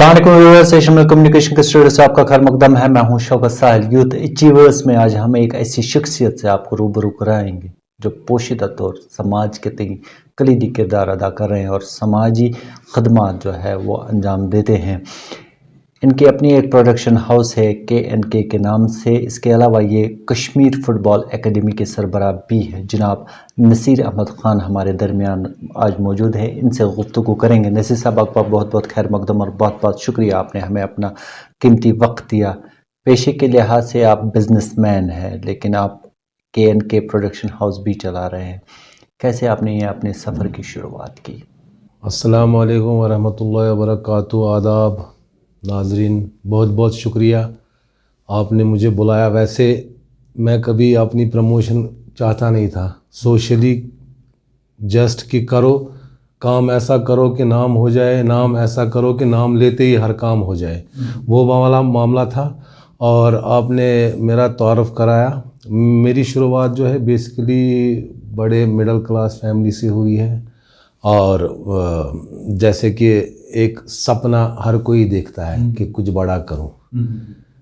अस्सलाम कम्युनिकेशन के स्टूडियो से आपका खैर मकदम है। मैं हूं शौकत साहिल। यूथ अचीवर्स में आज हम एक ऐसी शख्सियत से आपको रूबरू कराएंगे जो पोशीदा तौर समाज के तई कलीदी किरदार अदा कर रहे हैं और समाजी खदमात जो है वो अंजाम देते हैं। इनकी अपनी एक प्रोडक्शन हाउस है KNK के नाम से। इसके अलावा ये कश्मीर फुटबॉल एकेडमी के सरबराह भी है। जनाब नसीर अहमद ख़ान हमारे दरमियान आज मौजूद है, इनसे गुफ्तगू करेंगे। नसीर साहब, आपका बहुत बहुत खैर मकदम और बहुत बहुत शुक्रिया, आपने हमें अपना कीमती वक्त दिया। पेशे के लिहाज से आप बिजनेसमैन हैं, लेकिन आप KNK प्रोडक्शन हाउस भी चला रहे हैं। कैसे आपने ये अपने सफ़र की शुरुआत की? अस्सलाम वालेकुम वरहमतुल्लाहि वबरकातुहू। आदाब नाजरीन, बहुत बहुत शुक्रिया आपने मुझे बुलाया। वैसे मैं कभी अपनी प्रमोशन चाहता नहीं था, सोशली जस्ट कि करो काम, ऐसा करो कि नाम हो जाए, नाम ऐसा करो कि नाम लेते ही हर काम हो जाए, वो वाला मामला था। और आपने मेरा तारुफ कराया। मेरी शुरुआत जो है बेसिकली बड़े मिडिल क्लास फैमिली से हुई है। और जैसे कि एक सपना हर कोई देखता है कि कुछ बड़ा करूं,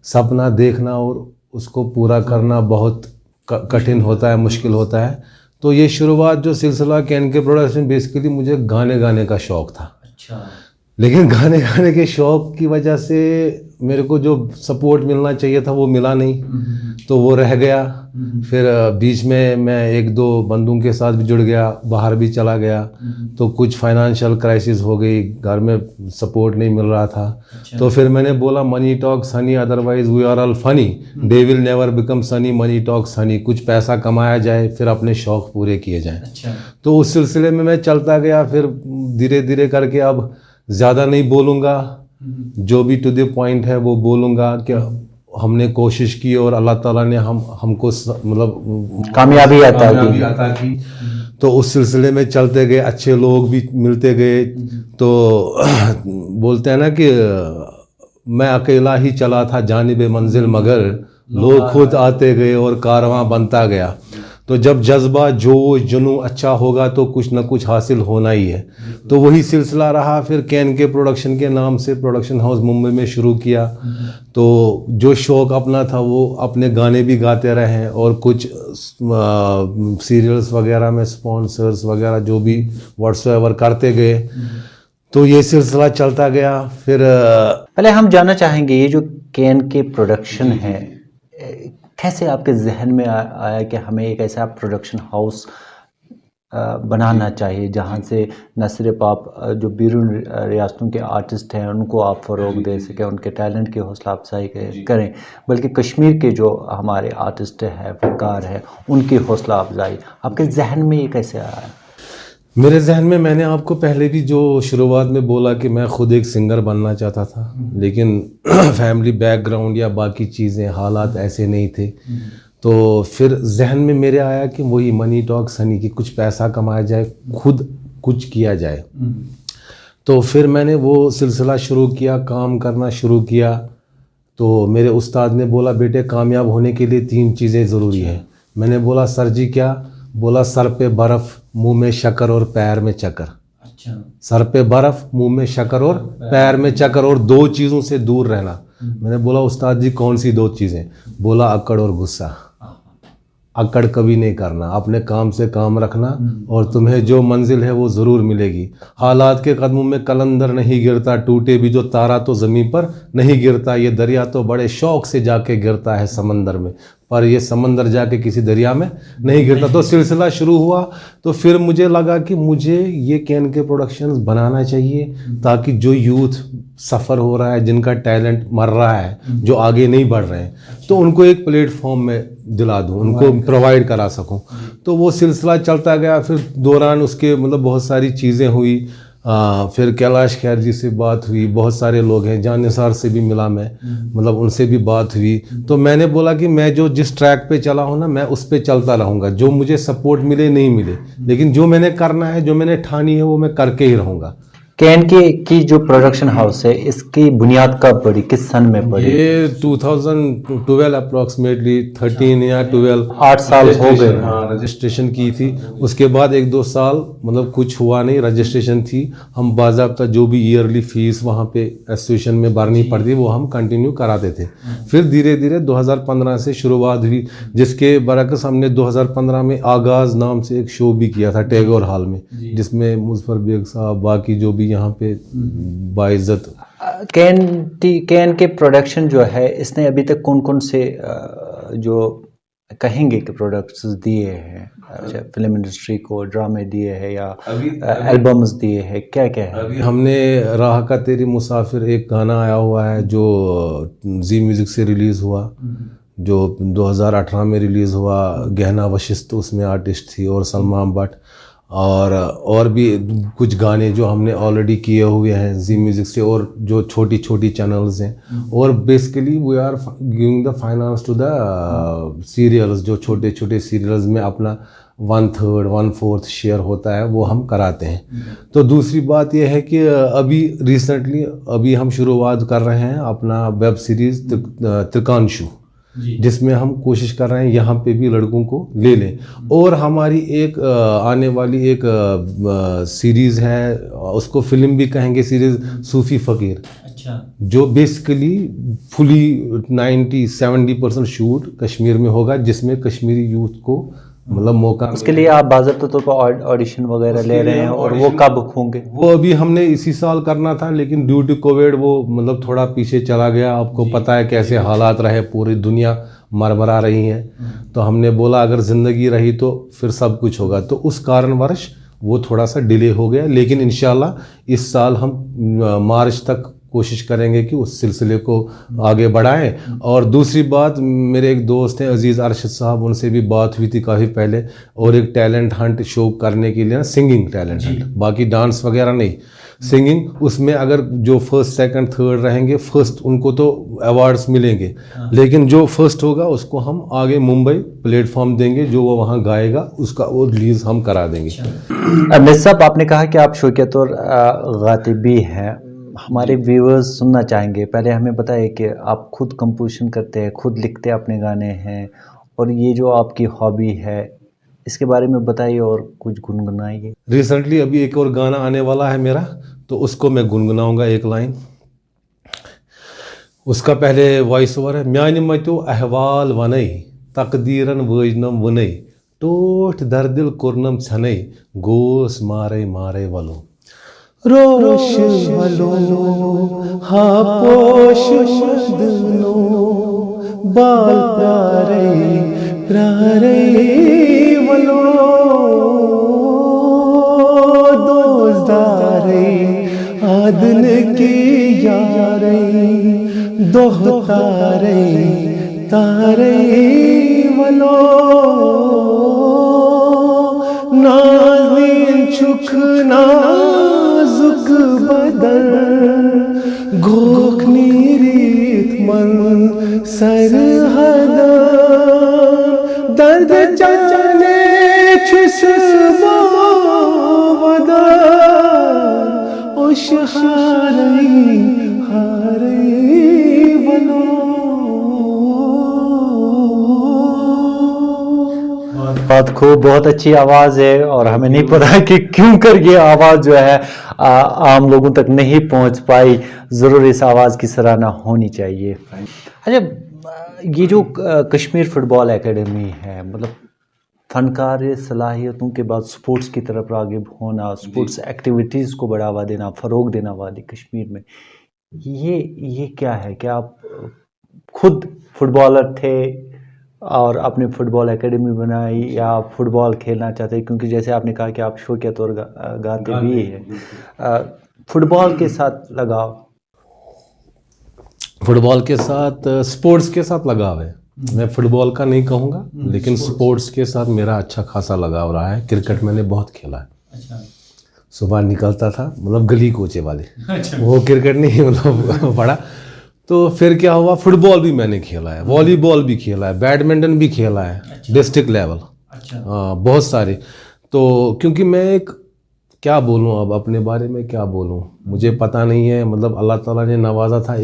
सपना देखना और उसको पूरा करना बहुत कठिन होता है, मुश्किल होता है। तो ये शुरुआत जो सिलसिला KNK प्रोडक्शन, बेसिकली मुझे गाने गाने का शौक़ था। अच्छा। लेकिन गाने गाने के शौक़ की वजह से मेरे को जो सपोर्ट मिलना चाहिए था वो मिला नहीं, तो वो रह गया। फिर बीच में मैं एक दो बंदों के साथ भी जुड़ गया, बाहर भी चला गया, तो कुछ फाइनेंशियल क्राइसिस हो गई, घर में सपोर्ट नहीं मिल रहा था। अच्छा। तो फिर मैंने बोला money talks honey, otherwise we are all funny, they will never become sunny, money talks honey. कुछ पैसा कमाया जाए, फिर अपने शौक़ पूरे किए जाएँ। अच्छा। तो उस सिलसिले में मैं चलता गया। फिर धीरे धीरे करके अब ज़्यादा नहीं बोलूँगा, जो भी टू द पॉइंट है वो बोलूँगा कि हमने कोशिश की और अल्लाह ताला ने हमको मतलब कामयाबी अता की। तो उस सिलसिले में चलते गए, अच्छे लोग भी मिलते गए। तो बोलते हैं ना कि मैं अकेला ही चला था जानिबे मंजिल, मगर लोग खुद आते गए और कारवां बनता गया। तो जब जज्बा जोश जुनून अच्छा होगा तो कुछ ना कुछ हासिल होना ही है। तो वही सिलसिला रहा। फिर KNK प्रोडक्शन के नाम से प्रोडक्शन हाउस मुंबई में शुरू किया। तो जो शौक़ अपना था वो अपने गाने भी गाते रहे और कुछ सीरियल्स वगैरह में स्पॉन्सर्स वगैरह जो भी व्हाट्सएवर करते गए। तो ये सिलसिला चलता गया। फिर पहले हम जानना चाहेंगे, ये जो KNK प्रोडक्शन है, कैसे आपके जहन में आया कि हमें एक ऐसा प्रोडक्शन हाउस बनाना चाहिए जहां से न सिर्फ आप जो बैरून रियासतों के आर्टिस्ट हैं उनको आप फ़रोग दे सकें, उनके टैलेंट की हौसला अफजाई करें, बल्कि कश्मीर के जो हमारे आर्टिस्ट हैं, फनकार हैं, उनकी हौसला अफजाई। आपके जहन में ये कैसे आया? मेरे जहन में, मैंने आपको पहले भी जो शुरुआत में बोला कि मैं ख़ुद एक सिंगर बनना चाहता था, लेकिन फैमिली बैकग्राउंड या बाकी चीज़ें हालात ऐसे नहीं थे। तो फिर जहन में मेरे आया कि वही मनी टॉक्स हनी, कि कुछ पैसा कमाया जाए, खुद कुछ किया जाए। तो फिर मैंने वो सिलसिला शुरू किया, काम करना शुरू किया। तो मेरे उस्ताद ने बोला, बेटे कामयाब होने के लिए 3 चीज़ें ज़रूरी हैं। मैंने बोला सर जी क्या? बोला सर पे बर्फ़, मुंह में शक्कर और पैर में चक्कर। अच्छा। सर पे बर्फ़, मुंह में शक्कर और पैर में चक्कर, और 2 चीज़ों से दूर रहना। मैंने बोला उस्ताद जी कौन सी 2 चीज़ें? बोला अकड़ और गुस्सा। अकड़ कभी नहीं करना, अपने काम से काम रखना और तुम्हें जो मंजिल है वो ज़रूर मिलेगी। हालात के कदमों में कलंदर नहीं गिरता, टूटे भी जो तारा तो ज़मीन पर नहीं गिरता। ये दरिया तो बड़े शौक़ से जाके गिरता है समंदर में, पर ये समंदर जाके किसी दरिया में नहीं गिरता। तो सिलसिला शुरू हुआ। तो फिर मुझे लगा कि मुझे ये KNK प्रोडक्शंस बनाना चाहिए ताकि जो यूथ सफ़र हो रहा है, जिनका टैलेंट मर रहा है, जो आगे नहीं बढ़ रहे हैं, तो उनको एक प्लेटफॉर्म में दिला दूँ, उनको प्रोवाइड करा सकूँ। तो वो सिलसिला चलता गया। फिर दौरान उसके मतलब बहुत सारी चीज़ें हुई। फिर कैलाश खैर जी से बात हुई, बहुत सारे लोग हैं, जान निसार से भी मिला मैं, मतलब उनसे भी बात हुई। तो मैंने बोला कि मैं जो जिस ट्रैक पे चला हूँ ना, मैं उस पे चलता रहूँगा, जो मुझे सपोर्ट मिले नहीं मिले, लेकिन जो मैंने करना है, जो मैंने ठानी है, वो मैं करके ही रहूँगा। KNK की जो प्रोडक्शन हाउस है, इसकी बुनियाद कब पड़ी, किस सन में पड़ी? ये 2012 अप्रॉक्सीमेटली 13 या 12, 8 साल हो गए। रजिस्ट्रेशन की थी। उसके बाद 1-2 साल मतलब कुछ हुआ नहीं, रजिस्ट्रेशन थी। हम बाज़ाब्ता जो भी ईयरली फीस वहाँ पे एसोसिएशन में भरनी पड़ती वो हम कंटिन्यू कराते थे। फिर धीरे धीरे 2015 से शुरुआत हुई, जिसके बरकस हमने 2015 में आगाज़ नाम से एक शो भी किया था टैगोर हॉल में, जिसमें मुजफ्फर बेग साहब बाकी जो भी यहाँ पे बाइज्जत। कैन के प्रोडक्शन जो है इसने अभी तक कौन कौन से जो कहेंगे कि प्रोडक्ट्स दिए हैं, अच्छा फिल्म इंडस्ट्री को, ड्रामे दिए हैं या एल्बम्स दिए हैं, क्या क्या है? अभी हमने राह का तेरी मुसाफिर एक गाना आया हुआ है जो जी म्यूज़िक से रिलीज़ हुआ, जो 2018 में रिलीज़ हुआ। गहना वशिष्ठ उसमें आर्टिस्ट थी और सलमा भट्ट, और भी कुछ गाने जो हमने ऑलरेडी किए हुए हैं जी म्यूज़िक से, और जो छोटी छोटी चैनल्स हैं। और basically we are giving the finance to the serials, जो छोटे छोटे सीरियल्स में अपना 1/3 1/4 शेयर होता है वो हम कराते हैं। तो दूसरी बात यह है कि अभी रिसेंटली अभी हम शुरुआत कर रहे हैं अपना वेब सीरीज़ त्रिकांशु, जिसमें हम कोशिश कर रहे हैं यहाँ पे भी लड़कों को ले लें। और हमारी एक आने वाली एक सीरीज़ है, उसको फिल्म भी कहेंगे सीरीज़, सूफ़ी फ़कीर, जो बेसिकली फुली 90-70% शूट कश्मीर में होगा, जिसमें कश्मीरी यूथ को मतलब मौका। उसके लिए आप बाज़ाब्ता तौर पर ऑडिशन वगैरह ले रहे हैं, और वो कब होंगे? वो अभी हमने इसी साल करना था, लेकिन ड्यू टू कोविड वो मतलब थोड़ा पीछे चला गया। आपको पता है कैसे हालात रहे, पूरी दुनिया मरमरा रही है। तो हमने बोला अगर ज़िंदगी रही तो फिर सब कुछ होगा, तो उस कारणवश वो थोड़ा सा डिले हो गया। लेकिन इंशाल्लाह इस साल हम मार्च तक कोशिश करेंगे कि उस सिलसिले को आगे बढ़ाएं। और दूसरी बात, मेरे एक दोस्त हैं अजीज़ अरशद साहब, उनसे भी बात हुई थी काफ़ी पहले, और एक टैलेंट हंट शो करने के लिए ना, सिंगिंग टैलेंट हंट, बाकी डांस वगैरह नहीं, सिंगिंग। उसमें अगर जो फर्स्ट सेकंड थर्ड रहेंगे, फर्स्ट उनको तो अवार्ड्स मिलेंगे, लेकिन जो फर्स्ट होगा उसको हम आगे मुंबई प्लेटफॉर्म देंगे, जो वो वहाँ गाएगा उसका वो रिलीज़ हम करा देंगे। मिस साहब, आपने कहा कि आप शौकिया तौर गाते भी हैं, हमारे व्यूअर्स सुनना चाहेंगे। पहले हमें बताइए कि आप खुद कंपोजिशन करते हैं, खुद लिखते अपने गाने हैं, और ये जो आपकी हॉबी है इसके बारे में बताइए और कुछ गुनगुनाइए। रिसेंटली अभी एक और गाना आने वाला है मेरा, तो उसको मैं गुनगुनाऊंगा एक लाइन। उसका पहले वॉइस ओवर है। म्यान मतो अहवाल वनई तकदीरन वजनम वनई टोठ दर्दिल कुरनम छनई गोस मारे मारे वलो रोश वलो हा पोश मदनो बाल प्यारे प्यारे वलो दोस्तारे आदन की यारे दोहतारे तारे वलो नाज़ीन छुख नाजुक बदन घोखनी रीत मन सरहद दर्द जाने छुस वदा ओश हारई हारई वलो। बहुत खूब, बहुत अच्छी आवाज़ है, और हमें नहीं पता कि क्यों कर ये आवाज़ जो है आम लोगों तक नहीं पहुंच पाई। ज़रूर इस आवाज़ की सराहना होनी चाहिए। अच्छा, ये जो कश्मीर फुटबॉल एकेडमी है, मतलब फनकार सलाहियतों के बाद स्पोर्ट्स की तरफ राग़िब होना, स्पोर्ट्स एक्टिविटीज़ को बढ़ावा देना, फ़रोग देना वादी कश्मीर में, ये क्या है? क्या आप खुद फुटबॉलर थे और आपने फुटबॉल एकेडमी बनाई, या आप फुटबॉल खेलना चाहते हैं? क्योंकि जैसे आपने कहा कि आप शौकिया तौर गाते भी हैं, फुटबॉल के साथ लगाव? फुटबॉल के साथ, स्पोर्ट्स के साथ लगाव है। मैं फुटबॉल का नहीं कहूँगा, लेकिन स्पोर्ट्स के साथ मेरा अच्छा खासा लगाव रहा है। क्रिकेट मैंने बहुत खेला है। अच्छा। सुबह निकलता था, मतलब गली कोचे वाले। अच्छा। वो क्रिकेट नहीं, मतलब बड़ा। तो फिर क्या हुआ, फुटबॉल भी मैंने खेला है, वॉलीबॉल भी खेला है, बैडमिंटन भी खेला है। अच्छा। District level. अच्छा। बहुत सारे। तो क्योंकि मैं एक, क्या बोलूँ अब अपने बारे में, क्या बोलूँ, मुझे पता नहीं है। मतलब अल्लाह ताला ने नवाजा था,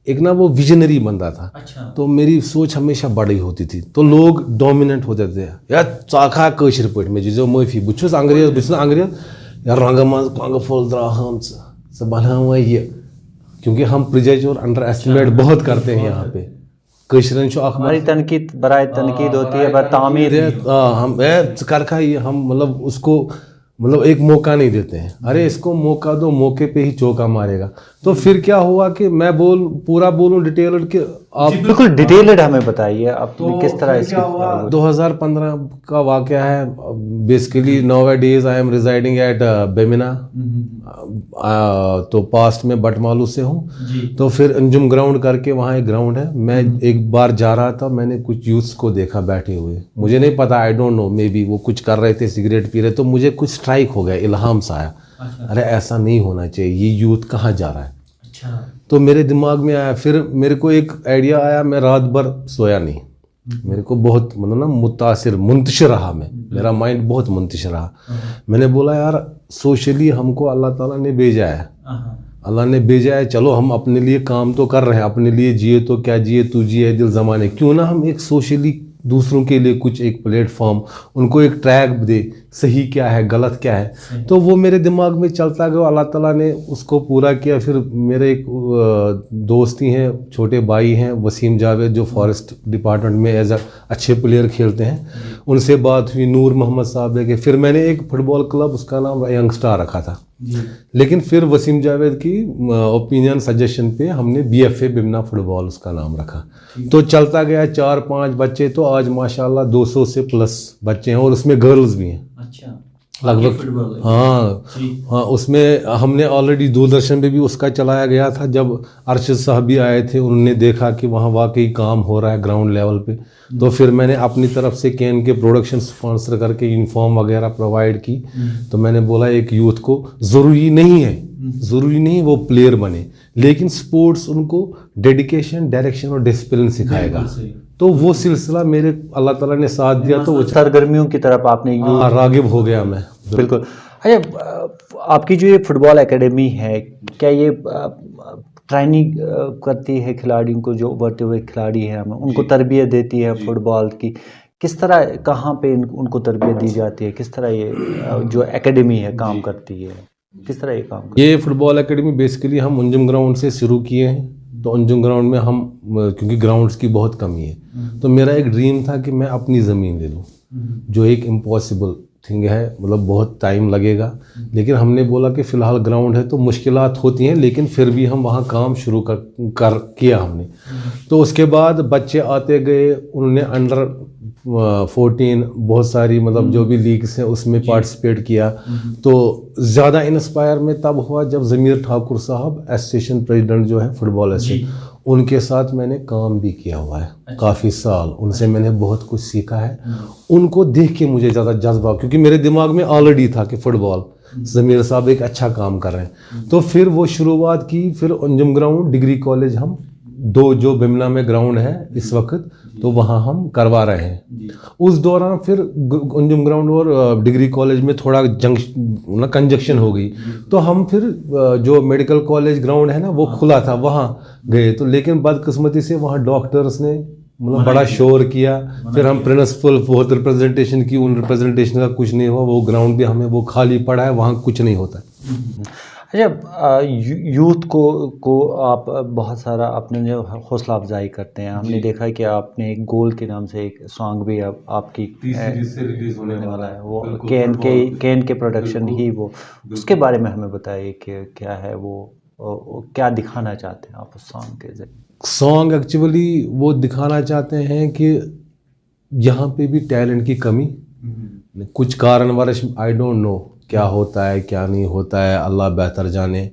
एक ना वो विजनरी बंदा था। अच्छा। तो मेरी सोच हमेशा बड़ी होती थी, तो लोग डोमिनेंट होते थे यार चाखा कशर पे मे जो माफी बुझ अंग्रेज यार रंग मज कंग फुल द्राहम स बना ये, क्योंकि हम प्रिजज और अंडर एस्टिमेट बहुत करते हैं यहाँ पे। कशरन हमारी तनकीद बराए तनकीद होती है, पर तामीर हम करखा ये हम मतलब उसको मतलब एक मौका नहीं देते हैं। अरे इसको मौका दो, मौके पे ही चौका मारेगा। तो फिर क्या हुआ कि मैं पूरा बोलूं डिटेल्ड कि आप बिल्कुल डिटेल्ड हमें बताइए आप तो किस तरह क्या हुआ। 2015 का वाकया है। Basically nowadays I am residing at Bemina, तो पास्ट में बटमालू से हूँ। तो फिर अंजुम ग्राउंड करके वहाँ एक ग्राउंड है, मैं एक बार जा रहा था, मैंने कुछ यूथ्स को देखा बैठे हुए, मुझे नहीं पता, I don't know, may be वो कुछ कर रहे थे, सिगरेट पी रहे, तो मुझे कुछ स्ट्राइक हो गया, इल्हाम सा आया। अरे ऐसा नहीं होना चाहिए, ये यूथ कहाँ जा रहा है। तो मेरे दिमाग में आया, फिर मेरे को एक आइडिया आया, मैं रात भर सोया नहीं, मेरे को बहुत मतलब ना मुंतशिर रहा, मेरा माइंड बहुत मुंतशिर रहा। मैंने बोला यार सोशली हमको अल्लाह ताला ने भेजा है, अल्लाह ने भेजा है, चलो हम अपने लिए काम तो कर रहे हैं, अपने लिए जिए तो क्या जिए तू जिए दिल ज़माने, क्यों ना हम एक सोशली दूसरों के लिए कुछ एक प्लेटफॉर्म, उनको एक ट्रैक दे, सही क्या है गलत क्या है। तो वो मेरे दिमाग में चलता गया, अल्लाह ताला ने उसको पूरा किया। फिर मेरे एक दोस्त ही हैं, छोटे भाई हैं वसीम जावेद, जो फॉरेस्ट डिपार्टमेंट में एज अच्छे प्लेयर खेलते हैं, उनसे बात हुई, नूर मोहम्मद साहब है कि फिर मैंने एक फुटबॉल क्लब उसका नाम यंग स्टार रखा था। लेकिन फिर वसीम जावेद की ओपिनियन सजेशन पे हमने BFA बिमना फुटबॉल उसका नाम रखा। तो चलता गया, 4-5 बच्चे, तो आज माशाल्लाह 200 से प्लस बच्चे हैं, और उसमें गर्ल्स भी हैं। अच्छा, लगभग हाँ, उसमें हमने ऑलरेडी दूरदर्शन पे भी उसका चलाया गया था। जब अरशद साहब भी आए थे, उन्होंने देखा कि वहाँ वाकई काम हो रहा है ग्राउंड लेवल पे, तो फिर मैंने अपनी तरफ से कैन के प्रोडक्शन स्पॉन्सर करके यूनिफॉर्म वगैरह प्रोवाइड की। तो मैंने बोला एक यूथ को ज़रूरी नहीं वो प्लेयर बने, लेकिन स्पोर्ट्स उनको डेडिकेशन, डायरेक्शन और डिसिप्लिन सिखाएगा। तो वो सिलसिला मेरे अल्लाह ताला ने साथ दिया, तो वो सरगर्मियों की तरफ आपने रागिब हो गया मैं। बिल्कुल। अच्छा, आपकी जो ये फुटबॉल एकेडमी है, क्या ये ट्रेनिंग करती है खिलाड़ियों को, जो उभरते हुए खिलाड़ी हैं हमें उनको तरबियत देती है फुटबॉल की? किस तरह, कहाँ पे उनको तरबियत दी जाती है, किस तरह ये जो एकेडमी है काम करती है, किस तरह ये काम करती है? ये फुटबॉल एकेडमी बेसिकली हम अंजुम ग्राउंड से शुरू किए हैं। तो अंजुम ग्राउंड में हम, क्योंकि ग्राउंड्स की बहुत कमी है, तो मेरा एक ड्रीम था कि मैं अपनी ज़मीन ले लूँ, जो एक इम्पॉसिबल थिंग है, मतलब बहुत टाइम लगेगा। लेकिन हमने बोला कि फ़िलहाल ग्राउंड है तो मुश्किलात होती हैं, लेकिन फिर भी हम वहाँ काम शुरू कर किया हमने। तो उसके बाद बच्चे आते गए, उन्होंने अंडर 14 बहुत सारी मतलब जो भी लीग्स हैं उसमें पार्टिसिपेट किया। तो ज़्यादा इंस्पायर में तब हुआ जब ज़मीर ठाकुर साहब एसोसिएशन प्रेसिडेंट जो है फुटबॉल एसोसिएशन, उनके साथ मैंने काम भी किया हुआ है। अच्छा। काफ़ी साल उनसे मैंने बहुत कुछ सीखा है। उनको देख के मुझे ज़्यादा जज्बा, क्योंकि मेरे दिमाग में ऑलरेडी था कि फुटबॉल ज़मीर साहब एक अच्छा काम कर रहे हैं। तो फिर वो शुरुआत की, फिर अंजुम ग्राउंड, डिग्री कॉलेज, हम दो जो बिमना में ग्राउंड है इस वक्त, तो वहाँ हम करवा रहे हैं। उस दौरान फिर अंजुम ग्राउंड और डिग्री कॉलेज में थोड़ा कंजक्शन हो गई, तो हम फिर जो मेडिकल कॉलेज ग्राउंड है ना वो खुला था, वहाँ गए। तो लेकिन बदकिस्मती से वहाँ डॉक्टर्स ने मतलब बड़ा शोर किया, फिर हम प्रिंसिपल बहुत रिप्रेजेंटेशन की, उन रिप्रेजेंटेशन का कुछ नहीं हुआ। वो ग्राउंड भी हमें वो खाली पड़ा है, वहाँ कुछ नहीं होता। अच्छा, यूथ को आप बहुत सारा अपने जो हौसला अफजाई करते हैं, हमने देखा कि आपने एक गोल के नाम से एक सॉन्ग भी आपकी से रिलीज होने वाला है, वो कैन के प्रोडक्शन ही, वो उसके बारे में हमें बताइए कि क्या है वो क्या दिखाना चाहते हैं आप उस सॉन्ग के जरिए? सॉन्ग एक्चुअली वो दिखाना चाहते हैं कि यहाँ पे भी टैलेंट की कमी, कुछ कारणवश, आई डोंट नो क्या होता है क्या नहीं होता है, अल्लाह बेहतर जाने।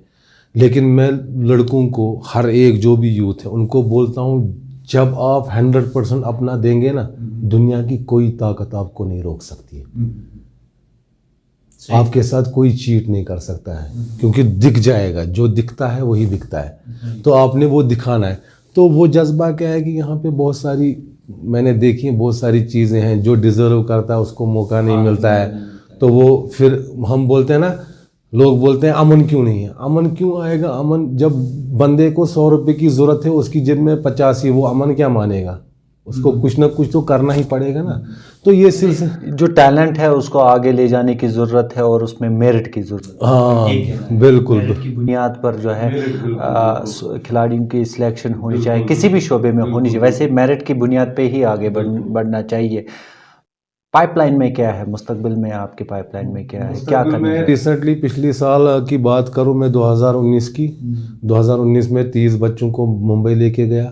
लेकिन मैं लड़कों को, हर एक जो भी यूथ है, उनको बोलता हूँ, जब आप 100% अपना देंगे ना, दुनिया की कोई ताकत आपको नहीं रोक सकती है। आपके साथ कोई चीट नहीं कर सकता है, क्योंकि दिख जाएगा, जो दिखता है वही बिकता है। तो आपने वो दिखाना है। तो वो जज्बा क्या है कि यहाँ पे बहुत सारी मैंने देखी, बहुत सारी चीज़ें हैं, जो डिज़र्व करता है उसको मौका नहीं मिलता है। तो वो फिर हम बोलते हैं ना, लोग बोलते हैं अमन क्यों नहीं है। अमन क्यों आएगा? अमन जब बंदे को 100 रुपये की ज़रूरत है, उसकी जेब में 85, वो अमन क्या मानेगा? उसको कुछ ना कुछ तो करना ही पड़ेगा ना। तो ये सिलसिला, जो टैलेंट है उसको आगे ले जाने की ज़रूरत है और उसमें मेरिट की ज़रूरत है। हाँ बिल्कुल। बुनियाद पर जो है खिलाड़ियों की सिलेक्शन होनी चाहिए, किसी भी शोबे में होनी चाहिए। वैसे मेरिट की बुनियाद पे ही आगे बढ़ना चाहिए। पाइपलाइन में क्या है मुस्तकबिल में? आपके पाइपलाइन में क्या है, क्या करना है? रिसेंटली पिछले साल की बात करूं मैं, 2019 की, 2019 में 30 बच्चों को मुंबई लेके गया,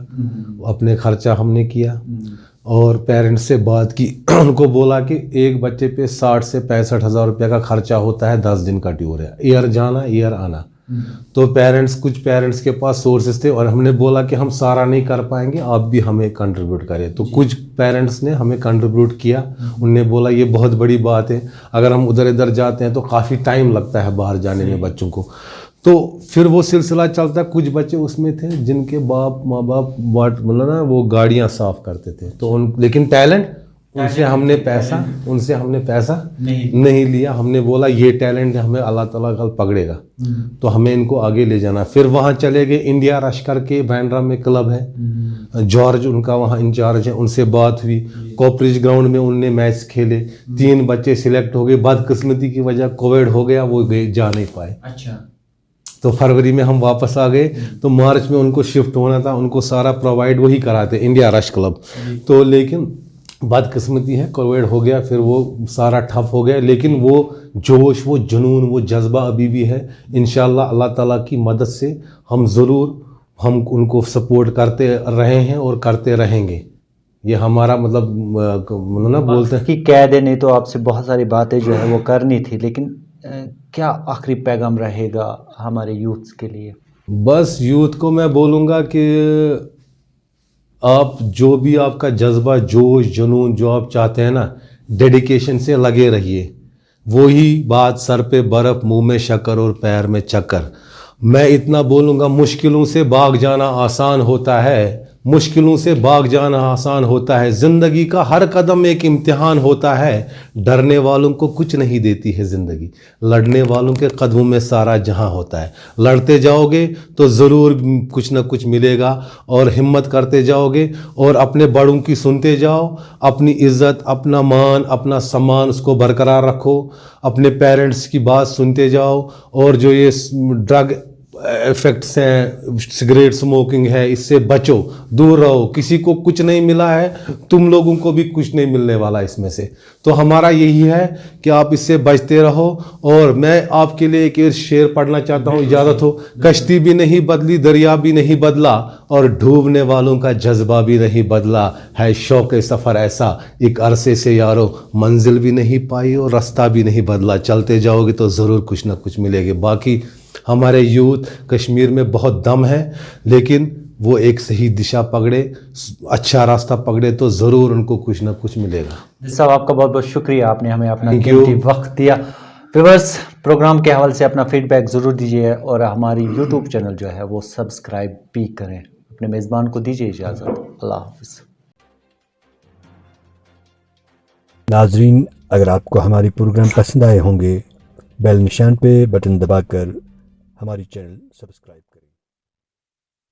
अपने खर्चा हमने किया और पेरेंट्स से बात की। उनको बोला कि एक बच्चे पे 60 से 65 हज़ार रुपये का खर्चा होता है, 10 दिन का टूर है, ईयर जाना ईयर आना। तो कुछ पेरेंट्स के पास सोर्सेज थे और हमने बोला कि हम सारा नहीं कर पाएंगे, आप भी हमें कंट्रीब्यूट करें। तो कुछ पेरेंट्स ने हमें कंट्रीब्यूट किया। उनने बोला ये बहुत बड़ी बात है, अगर हम उधर इधर जाते हैं तो काफ़ी टाइम लगता है बाहर जाने में बच्चों को। तो फिर वो सिलसिला चलता। कुछ बच्चे उसमें थे जिनके माँ बाप मतलब ना वो गाड़ियाँ साफ करते थे, तो लेकिन टैलेंट उनसे हमने पैसा नहीं लिया। हमने बोला ये टैलेंट हमें अल्लाह ताला कल पकड़ेगा, तो हमें इनको आगे ले जाना। फिर वहाँ चले गए, इंडिया रश करके बैंड्रा में क्लब है, जॉर्ज उनका वहाँ इंचार्ज है, उनसे बात हुई। कॉपरेज ग्राउंड में उनने मैच खेले, 3 बच्चे सिलेक्ट हो गए। बदकिस्मती की वजह कोविड हो गया, वो जा नहीं पाए। अच्छा। तो फरवरी में हम वापस आ गए, तो मार्च में उनको शिफ्ट होना था, उनको सारा प्रोवाइड वही कराते इंडिया रश क्लब। तो लेकिन बदकिस्मती है, कोविड हो गया, फिर वो सारा ठप हो गया। लेकिन वो जोश, वो जुनून, वो जज्बा अभी भी है। इंशाल्लाह अल्लाह ताला की मदद से हम उनको सपोर्ट करते रहे हैं और करते रहेंगे। ये हमारा मतलब ना बोलते हैं कि कैद नहीं तो आपसे बहुत सारी बातें जो है वो करनी थी, लेकिन क्या आखिरी पैगाम रहेगा हमारे यूथ्स के लिए? बस यूथ को मैं बोलूँगा कि आप जो भी आपका जज्बा, जोश, जुनून जो आप चाहते हैं ना, डेडिकेशन से लगे रहिए। वही बात, सर पे बर्फ, मुंह में शक्कर और पैर में चक्कर। मैं इतना बोलूँगा, मुश्किलों से भाग जाना आसान होता है, मुश्किलों से भाग जाना आसान होता है। ज़िंदगी का हर कदम एक इम्तिहान होता है। डरने वालों को कुछ नहीं देती है ज़िंदगी, लड़ने वालों के कदमों में सारा जहां होता है। लड़ते जाओगे तो ज़रूर कुछ ना कुछ मिलेगा, और हिम्मत करते जाओगे और अपने बड़ों की सुनते जाओ। अपनी इज़्ज़त, अपना मान, अपना सम्मान उसको बरकरार रखो। अपने पेरेंट्स की बात सुनते जाओ, और जो ये ड्रग इफेक्ट्स हैं, सिगरेट स्मोकिंग है, इससे बचो, दूर रहो। किसी को कुछ नहीं मिला है, तुम लोगों को भी कुछ नहीं मिलने वाला इसमें से। तो हमारा यही है कि आप इससे बचते रहो। और मैं आपके लिए एक शेर पढ़ना चाहता हूँ, इजाज़त हो। कश्ती भी नहीं बदली, दरिया भी नहीं बदला, और डूबने वालों का जज्बा भी नहीं बदला। है शौक सफ़र ऐसा एक अरसे से यारो, मंजिल भी नहीं पाई और रास्ता भी नहीं बदला। चलते जाओगे तो ज़रूर कुछ ना कुछ मिलेगा। बाकी हमारे यूथ कश्मीर में बहुत दम है, लेकिन वो एक सही दिशा पकड़े, अच्छा रास्ता पकड़े, तो ज़रूर उनको कुछ ना कुछ मिलेगा। साहब आपका बहुत बहुत शुक्रिया, आपने हमें अपना कीमती वक्त दिया। व्यूअर्स, प्रोग्राम के हवाले से अपना फीडबैक ज़रूर दीजिए और हमारी यूट्यूब चैनल जो है वो सब्सक्राइब भी करें। अपने मेज़बान को दीजिए इजाज़त। अल्लाह हाफ़िज़। नाजरीन, अगर आपको हमारी प्रोग्राम पसंद आए होंगे, बेल निशान पे बटन दबाकर हमारी चैनल सब्सक्राइब